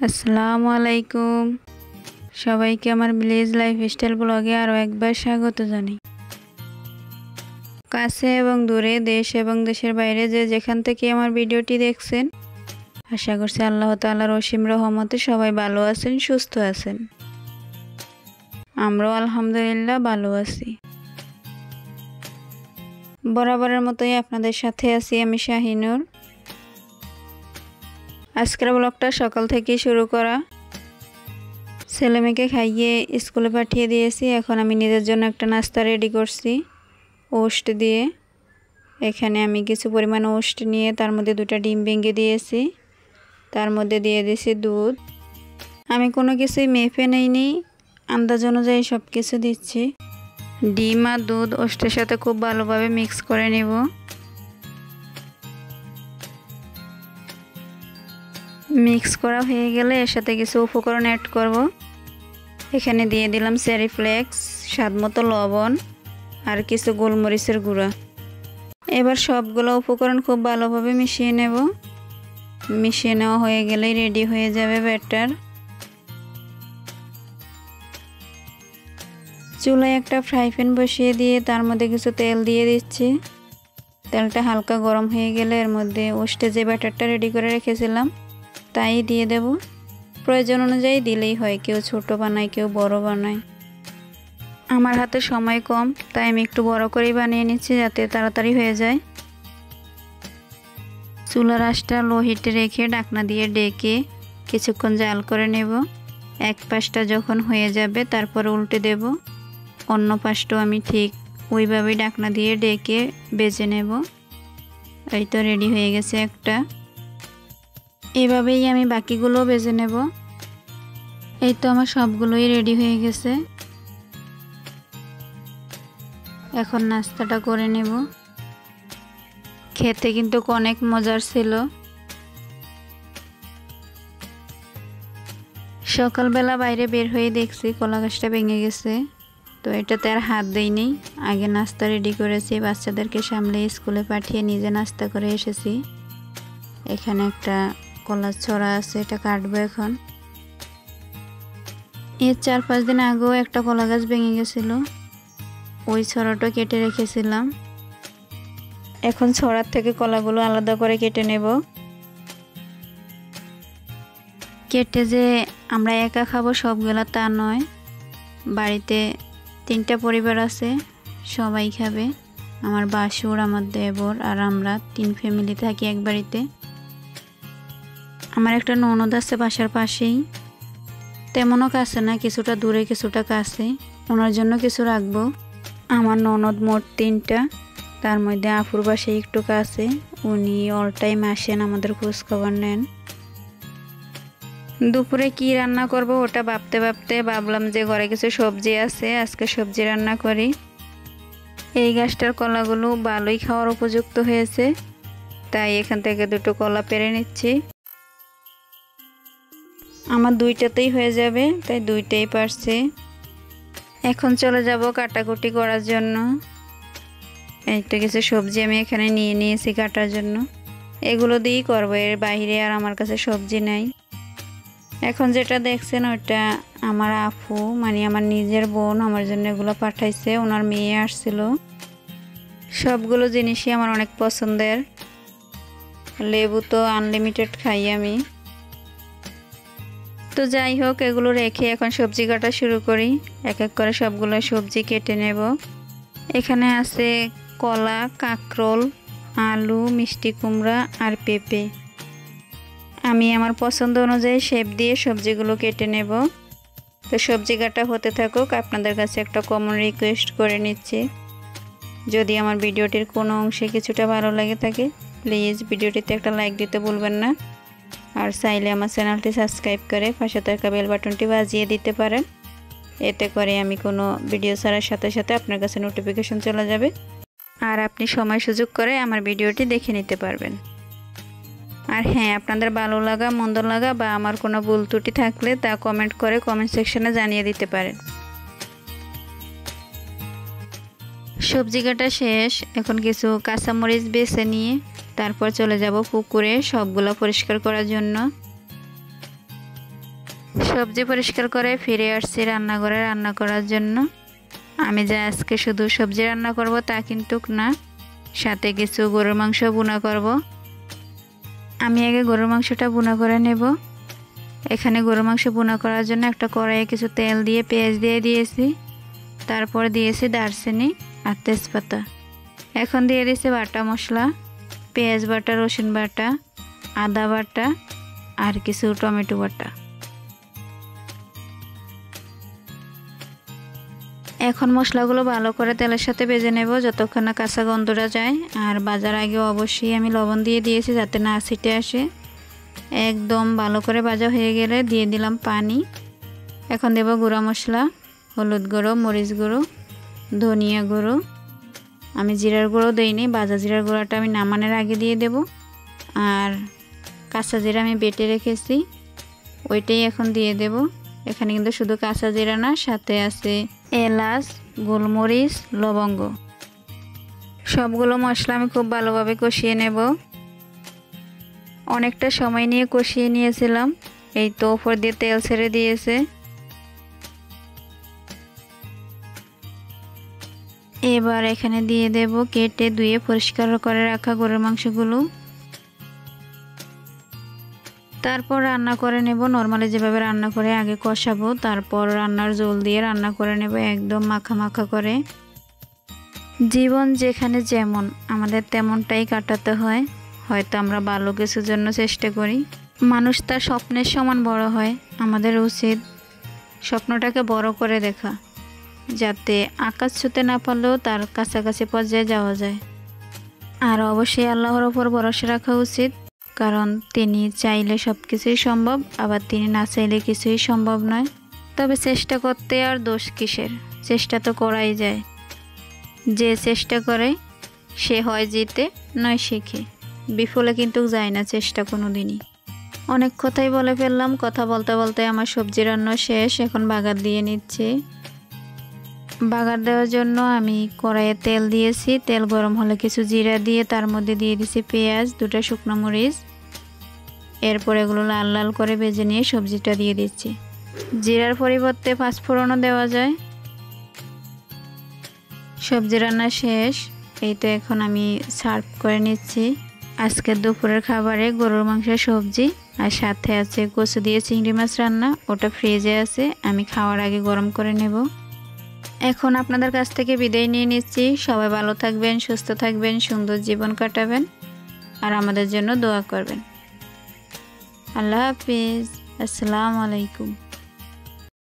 আসসালামু আলাইকুম। সবাইকে আমার ভিলেজ লাইফস্টাইল ব্লগে আরও একবার স্বাগত জানাই। কাছে এবং দূরে, দেশ এবং দেশের বাইরে যে যেখান থেকে আমার ভিডিওটি দেখছেন, আশা করছি আল্লাহ তাআলার অসীম রহমতে সবাই ভালো আছেন, সুস্থ আছেন। আমরাও আলহামদুলিল্লাহ ভালো আছি। বরাবরের মতোই আপনাদের সাথে আছি আমি শাহিনুর। আজকের ব্লগটা সকাল থেকেই শুরু করা। ছেলেমেয়েকে খাইয়ে স্কুলে পাঠিয়ে দিয়েছি। এখন আমি নিজের জন্য একটা নাস্তা রেডি করছি ওস্ট দিয়ে। এখানে আমি কিছু পরিমাণ ওস্ট নিয়ে তার মধ্যে 2টা ডিম ভেঙে দিয়েছি। তার মধ্যে দিয়ে দিয়েছি দুধ। আমি কোনো কিছুই মেপে নেইনি, আন্দাজ অনুযায়ী সব কিছু দিচ্ছি। ডিম আর দুধ ওস্টের সাথে খুব ভালোভাবে মিক্স করে নেব। মিক্স করা হয়ে গেলে এর সাথে কিছু উপকরণ অ্যাড করব। এখানে দিয়ে দিলাম চেরি ফ্লেক্স, স্বাদমতো লবণ আর কিছু গোলমরিচের গুঁড়া। এবার সবগুলো উপকরণ খুব ভালোভাবে মিশিয়ে নেব। মিশিয়ে নেওয়া হয়ে গেলেই রেডি হয়ে যাবে ব্যাটার। চুলায় একটা ফ্রাই প্যান বসিয়ে দিয়ে তার মধ্যে কিছু তেল দিয়ে দিচ্ছি। তেলটা হালকা গরম হয়ে গেলে এর মধ্যে ওস্টে যে ব্যাটারটা রেডি করে রেখেছিলাম তাই দিয়ে দেব। প্রয়োজন অনুযায়ী দিলেই হয়, কেউ ছোট বানায় কেউ বড় বানায়। আমার হাতে সময় কম তাই আমি একটু বড় করেই বানিয়ে নিচ্ছি যাতে তাড়াতাড়ি হয়ে যায়। চুলার আঁচটা লো হিটে রেখে ঢাকনা দিয়ে ডেকে কিছুক্ষণ জাল করে নেব। এক পাশটা যখন হয়ে যাবে তারপর উল্টে দেব। অন্য পাশটাও আমি ঠিক ওইভাবেই ঢাকনা দিয়ে ডেকে বেজে নেব। এই তো রেডি হয়ে গেছে একটা। এভাবেই আমি বাকিগুলো বেজে নেব। এই তো আমার সবগুলোই রেডি হয়ে গেছে। এখন নাস্তাটা করে নেব। খেতে কিন্তু অনেক মজার ছিল। সকালবেলা বাইরে বের হয়ে দেখছি কলা গাছটা ভেঙে গেছে, তো এটাতে আর হাত দেইনি। আগে নাস্তা রেডি করেছি, বাচ্চাদেরকে সামলে স্কুলে পাঠিয়ে নিজে নাস্তা করে এসেছি। এখানে একটা কলার ছড়া আছে, এটা কাটবো এখন। এর 4-5 দিন আগেও একটা কলা গাছ ভেঙে গেছিল, ওই ছড়াটা কেটে রেখেছিলাম। এখন ছড়ার থেকে কলাগুলো আলাদা করে কেটে নেব। কেটে যে আমরা একা খাবো সবগুলা তা নয়, বাড়িতে 3টা পরিবার আছে, সবাই খাবে। আমার বাসুর, আমার দেবর আর আমরা 3 ফ্যামিলি থাকি এক বাড়িতে। আমার একটা ননদ আছে বাসার পাশেই, তেমনও কাছে না, কিছুটা দূরে কিছুটা কাছে। ওনার জন্য কিছু রাখবো। আমার ননদ মোট 3টা, তার মধ্যে আপুর বাসায় একটু কাছে, উনি অল টাইম আসেন, আমাদের খোঁজ খবর নেন। দুপুরে কি রান্না করব ওটা ভাবতে ভাবতে ভাবলাম যে ঘরে কিছু সবজি আছে, আজকে সবজি রান্না করি। এই গাছটার কলাগুলো ভালোই খাওয়ার উপযুক্ত হয়েছে, তাই এখান থেকে 2টো কলা পেরে নিচ্ছি। আমার 2টাতেই হয়ে যাবে, তাই 2টাই পারছি। এখন চলে যাব কাটাকুটি করার জন্য। এই তো কিছু সবজি আমি এখানে নিয়ে নিয়েছি কাটার জন্য। এগুলো দিয়েই করবো, এর বাইরে আর আমার কাছে সবজি নাই। এখন যেটা দেখছেন ওটা আমার আপু, মানে আমার নিজের বোন, আমার জন্য এগুলো পাঠাইছে। ওনার মেয়ে আসছিল। সবগুলো জিনিসই আমার অনেক পছন্দের। লেবু তো আনলিমিটেড খাই আমি। তো যাই হোক, এগুলো রেখে এখন সবজি কাটা শুরু করি। এক এক করে সবগুলো সবজি কেটে নেব। এখানে আছে কলা, কাঁকরোল, আলু, মিষ্টি কুমড়া আর পেঁপে। আমি আমার পছন্দ অনুযায়ী শেপ দিয়ে সবজিগুলো কেটে নেব। তো সবজি কাটা হতে থাকুক, আপনাদের কাছে একটা কমন রিকোয়েস্ট করে নিচ্ছি। যদি আমার ভিডিওটির কোনো অংশে কিছুটা ভালো লাগে থাকে, প্লিজ ভিডিওটিতে একটা লাইক দিতে ভুলবেন না। আর চাইলে আমার চ্যানেলটি সাবস্ক্রাইব করে পাশে থাকা বেল বাটনটি বাজিয়ে দিতে পারেন। এতে করে আমি কোনো ভিডিও ছাড়ার সাথে সাথে আপনার কাছে নোটিফিকেশন চলে যাবে, আর আপনি সময় সুযোগ করে আমার ভিডিওটি দেখে নিতে পারবেন। আর হ্যাঁ, আপনাদের ভালো লাগা মন্দ লাগা বা আমার কোনো ভুল ত্রুটি থাকলে তা কমেন্ট করে কমেন্ট সেকশনে জানিয়ে দিতে পারেন। সবজি কাটা শেষ। এখন কিছু কাঁচামরিচ বেছে নিয়ে তারপর চলে যাব পুকুরে সবগুলো পরিষ্কার করার জন্য। সবজি পরিষ্কার করে ফিরে আসছি রান্নাঘরে রান্না করার জন্য। আমি যে আজকে শুধু সবজি রান্না করব তা কিন্তু না, সাথে কিছু গরুর মাংস ভুনা করব। আমি আগে গরুর মাংসটা ভুনা করে নেব। এখানে গরুর মাংস ভুনা করার জন্য একটা কড়াইয়ে কিছু তেল দিয়ে পেঁয়াজ দিয়ে দিয়েছি, তারপর দিয়েছি দারচিনি আর তেজপাতা। এখন দিয়ে দিয়েছি বাটা মশলা, পেঁয়াজ বাটা, রসুন বাটা, আদা বাটা আর কিছু টমেটো বাটা। এখন মশলাগুলো ভালো করে তেলের সাথে ভেজে নেব যতক্ষণ না কাঁচা গন্ধটা যায়। আর ভাজার আগে অবশ্যই আমি লবণ দিয়ে দিয়েছি যাতে না ছিটে আসে। একদম ভালো করে ভাজা হয়ে গেলে দিয়ে দিলাম পানি। এখন দেব গুঁড়া মশলা, হলুদ গুঁড়ো, মরিচ গুঁড়ো, ধনিয়া গুঁড়ো। আমি জিরার গুঁড়ো দিইনি, ভাজা জিরার গুঁড়োটা আমি নামানোর আগে দিয়ে দেব। আর কাঁচা জিরা আমি বেটে রেখেছি, ওইটাই এখন দিয়ে দেব। এখানে কিন্তু শুধু কাঁচা জিরা না, সাথে আছে এলাচ, গোলমরিচ, লবঙ্গ। সবগুলো মশলা আমি খুব ভালোভাবে কষিয়ে নেব। অনেকটা সময় নিয়ে কষিয়ে নিয়েছিলাম। এই তো উপর দিয়ে তেল ছেড়ে দিয়েছে। এবার এখানে দিয়ে দেব কেটে ধুয়ে পরিষ্কার করে রাখা গরুর মাংসগুলো। তারপর রান্না করে নেব নরমালি যেভাবে রান্না করে আগে কষাবো, তারপর রান্নার জল দিয়ে রান্না করে নেব একদম মাখা মাখা করে। জীবন যেখানে যেমন আমাদের তেমনটাই কাটাতে হয়। হয়তো আমরা ভালো কিছুর জন্য চেষ্টা করি, মানুষ তার স্বপ্নের সমান বড় হয়। আমাদের উচিত স্বপ্নটাকে বড় করে দেখা, যাতে আকাশ ছুঁতে না পারলেও তার কাছাকাছি পর্যায়ে যাওয়া যায়। আর অবশ্যই আল্লাহর ওপর ভরসা রাখা উচিত, কারণ তিনি চাইলে সব কিছুই সম্ভব, আবার তিনি না চাইলে কিছুই সম্ভব নয়। তবে চেষ্টা করতে আর দোষ কিসের, চেষ্টা তো করাই যায়। যে চেষ্টা করে সে হয় জিতে নয় শিখে, বিফলে কিন্তু যায় না চেষ্টা কোনো দিনই। অনেক কথাই বলে ফেললাম, কথা বলতে বলতে আমার সবজি রান্না শেষ। এখন বাগার দিয়ে নিচ্ছি। বাগার দেওয়ার জন্য আমি কড়াইয়ে তেল দিয়েছি, তেল গরম হলে কিছু জিরা দিয়ে তার মধ্যে দিয়ে দিছি পেঁয়াজ, 2টা শুকনো মরিচ। এরপর এগুলো লাল লাল করে ভেজে নিয়ে সবজিটা দিয়ে দিচ্ছি। জিরার পরিবর্তে পাঁচফোড়নও দেওয়া যায়। সবজি রান্না শেষ। এই তো এখন আমি সার্ভ করে নিচ্ছি। আজকের দুপুরের খাবারে গরুর মাংসের সবজি আর সাথে আছে কচু দিয়ে চিংড়ি মাছ রান্না, ওটা ফ্রিজে আছে, আমি খাওয়ার আগে গরম করে নেব। এখন আপনাদের কাছ থেকে বিদায় নিয়ে নিচ্ছি। সবাই ভালো থাকবেন, সুস্থ থাকবেন, সুন্দর জীবন কাটাবেন আর আমাদের জন্য দোয়া করবেন। আল্লাহ হাফিজ। আসসালামু আলাইকুম।